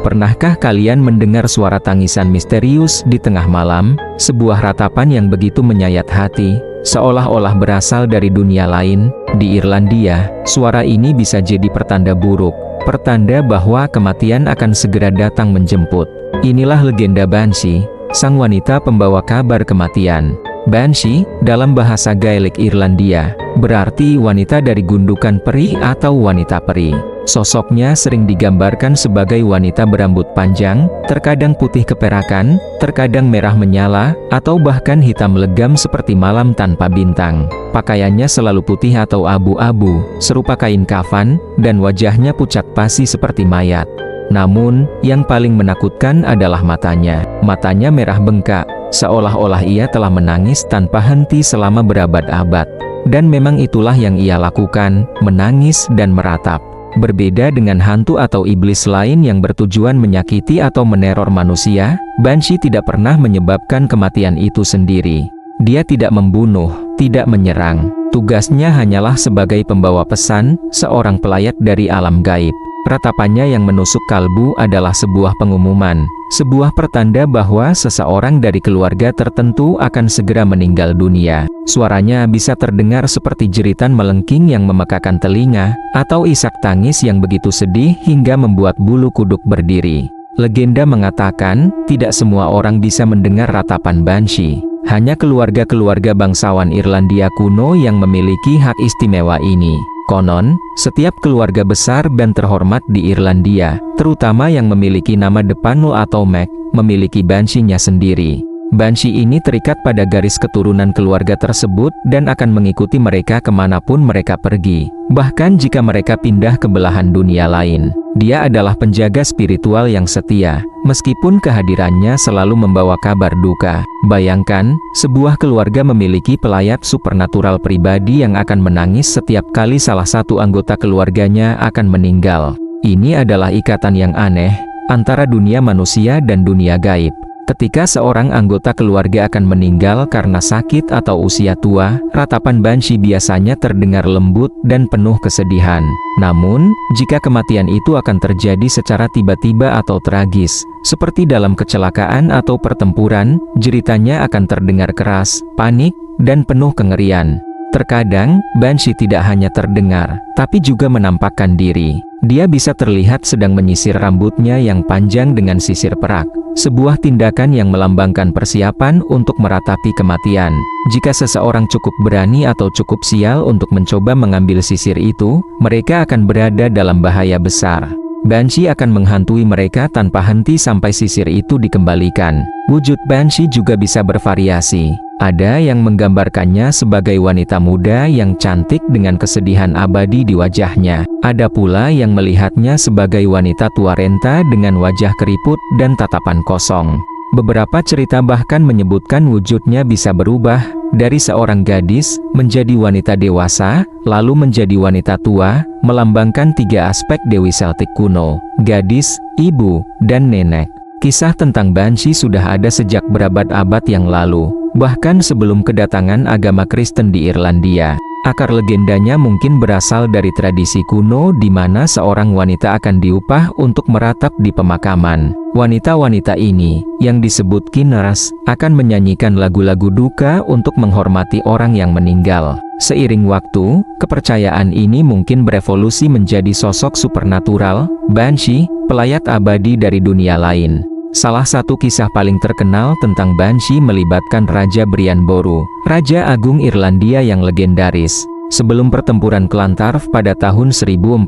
Pernahkah kalian mendengar suara tangisan misterius di tengah malam? Sebuah ratapan yang begitu menyayat hati, seolah-olah berasal dari dunia lain. Di Irlandia, suara ini bisa jadi pertanda buruk, pertanda bahwa kematian akan segera datang menjemput. Inilah legenda Banshee, sang wanita pembawa kabar kematian. Banshee, dalam bahasa Gaelic Irlandia, berarti wanita dari gundukan peri atau wanita peri. Sosoknya sering digambarkan sebagai wanita berambut panjang, terkadang putih keperakan, terkadang merah menyala, atau bahkan hitam legam seperti malam tanpa bintang. Pakaiannya selalu putih atau abu-abu, serupa kain kafan, dan wajahnya pucat pasi seperti mayat. Namun, yang paling menakutkan adalah matanya. Matanya merah bengkak, seolah-olah ia telah menangis tanpa henti selama berabad-abad. Dan memang itulah yang ia lakukan, menangis dan meratap. Berbeda dengan hantu atau iblis lain yang bertujuan menyakiti atau meneror manusia, Banshee tidak pernah menyebabkan kematian itu sendiri. Dia tidak membunuh, tidak menyerang. Tugasnya hanyalah sebagai pembawa pesan, seorang pelayat dari alam gaib. Ratapannya yang menusuk kalbu adalah sebuah pengumuman, sebuah pertanda bahwa seseorang dari keluarga tertentu akan segera meninggal dunia. Suaranya bisa terdengar seperti jeritan melengking yang memekakan telinga, atau isak tangis yang begitu sedih hingga membuat bulu kuduk berdiri. Legenda mengatakan, tidak semua orang bisa mendengar ratapan Banshee. Hanya keluarga-keluarga bangsawan Irlandia kuno yang memiliki hak istimewa ini. Konon, setiap keluarga besar dan terhormat di Irlandia, terutama yang memiliki nama depan L atau Mac, memiliki Banshee-nya sendiri. Banshee ini terikat pada garis keturunan keluarga tersebut dan akan mengikuti mereka kemanapun mereka pergi, bahkan jika mereka pindah ke belahan dunia lain. Dia adalah penjaga spiritual yang setia, meskipun kehadirannya selalu membawa kabar duka. Bayangkan, sebuah keluarga memiliki pelayat supernatural pribadi yang akan menangis setiap kali salah satu anggota keluarganya akan meninggal. Ini adalah ikatan yang aneh, antara dunia manusia dan dunia gaib. Ketika seorang anggota keluarga akan meninggal karena sakit atau usia tua, ratapan Banshee biasanya terdengar lembut dan penuh kesedihan. Namun, jika kematian itu akan terjadi secara tiba-tiba atau tragis, seperti dalam kecelakaan atau pertempuran, jeritannya akan terdengar keras, panik, dan penuh kengerian. Terkadang, Banshee tidak hanya terdengar, tapi juga menampakkan diri. Dia bisa terlihat sedang menyisir rambutnya yang panjang dengan sisir perak, sebuah tindakan yang melambangkan persiapan untuk meratapi kematian. Jika seseorang cukup berani atau cukup sial untuk mencoba mengambil sisir itu, mereka akan berada dalam bahaya besar. Banshee akan menghantui mereka tanpa henti sampai sisir itu dikembalikan. Wujud Banshee juga bisa bervariasi. Ada yang menggambarkannya sebagai wanita muda yang cantik dengan kesedihan abadi di wajahnya. Ada pula yang melihatnya sebagai wanita tua renta dengan wajah keriput dan tatapan kosong. Beberapa cerita bahkan menyebutkan wujudnya bisa berubah, dari seorang gadis, menjadi wanita dewasa, lalu menjadi wanita tua, melambangkan tiga aspek Dewi Celtic kuno, gadis, ibu, dan nenek. Kisah tentang Banshee sudah ada sejak berabad-abad yang lalu, bahkan sebelum kedatangan agama Kristen di Irlandia. Akar legendanya mungkin berasal dari tradisi kuno di mana seorang wanita akan diupah untuk meratap di pemakaman. Wanita-wanita ini, yang disebut Kinners, akan menyanyikan lagu-lagu duka untuk menghormati orang yang meninggal. Seiring waktu, kepercayaan ini mungkin berevolusi menjadi sosok supernatural, Banshee, pelayat abadi dari dunia lain. Salah satu kisah paling terkenal tentang Banshee melibatkan Raja Brian Boru, Raja Agung Irlandia yang legendaris. Sebelum pertempuran Clontarf pada tahun 1014,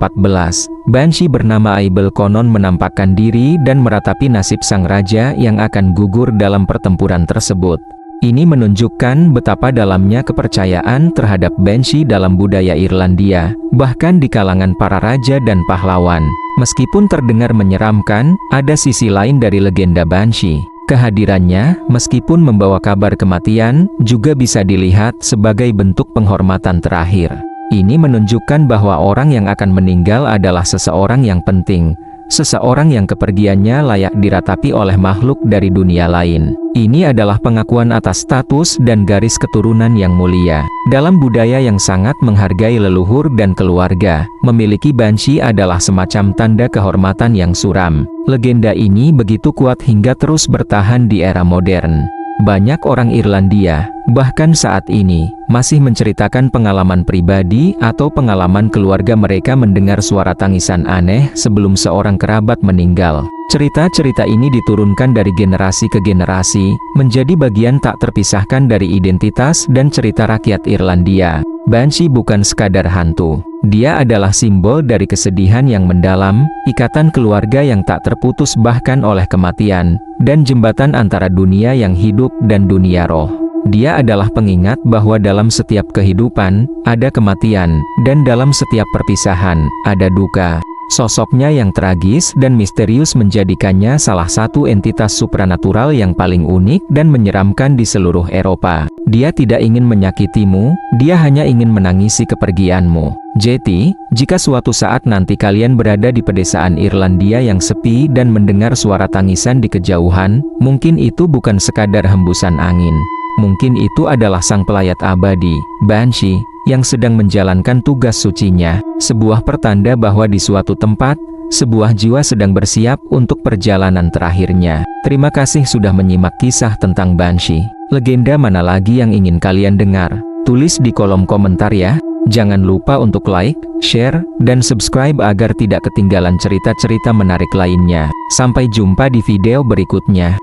Banshee bernama Aibel konon menampakkan diri dan meratapi nasib sang raja yang akan gugur dalam pertempuran tersebut. Ini menunjukkan betapa dalamnya kepercayaan terhadap Banshee dalam budaya Irlandia, bahkan di kalangan para raja dan pahlawan. Meskipun terdengar menyeramkan, ada sisi lain dari legenda Banshee. Kehadirannya, meskipun membawa kabar kematian, juga bisa dilihat sebagai bentuk penghormatan terakhir. Ini menunjukkan bahwa orang yang akan meninggal adalah seseorang yang penting, seseorang yang kepergiannya layak diratapi oleh makhluk dari dunia lain. Ini adalah pengakuan atas status dan garis keturunan yang mulia. Dalam budaya yang sangat menghargai leluhur dan keluarga, memiliki banshee adalah semacam tanda kehormatan yang suram. Legenda ini begitu kuat hingga terus bertahan di era modern. Banyak orang Irlandia, bahkan saat ini, masih menceritakan pengalaman pribadi atau pengalaman keluarga mereka mendengar suara tangisan aneh sebelum seorang kerabat meninggal. Cerita-cerita ini diturunkan dari generasi ke generasi, menjadi bagian tak terpisahkan dari identitas dan cerita rakyat Irlandia. Banshee bukan sekadar hantu. Dia adalah simbol dari kesedihan yang mendalam, ikatan keluarga yang tak terputus bahkan oleh kematian, dan jembatan antara dunia yang hidup dan dunia roh. Dia adalah pengingat bahwa dalam setiap kehidupan, ada kematian, dan dalam setiap perpisahan, ada duka. Sosoknya yang tragis dan misterius menjadikannya salah satu entitas supranatural yang paling unik dan menyeramkan di seluruh Eropa. Dia tidak ingin menyakitimu, dia hanya ingin menangisi kepergianmu. Jadi, jika suatu saat nanti kalian berada di pedesaan Irlandia yang sepi dan mendengar suara tangisan di kejauhan, mungkin itu bukan sekadar hembusan angin. Mungkin itu adalah sang pelayat abadi, Banshee, yang sedang menjalankan tugas sucinya, sebuah pertanda bahwa di suatu tempat, sebuah jiwa sedang bersiap untuk perjalanan terakhirnya. Terima kasih sudah menyimak kisah tentang Banshee. Legenda mana lagi yang ingin kalian dengar? Tulis di kolom komentar ya. Jangan lupa untuk like, share, dan subscribe agar tidak ketinggalan cerita-cerita menarik lainnya. Sampai jumpa di video berikutnya.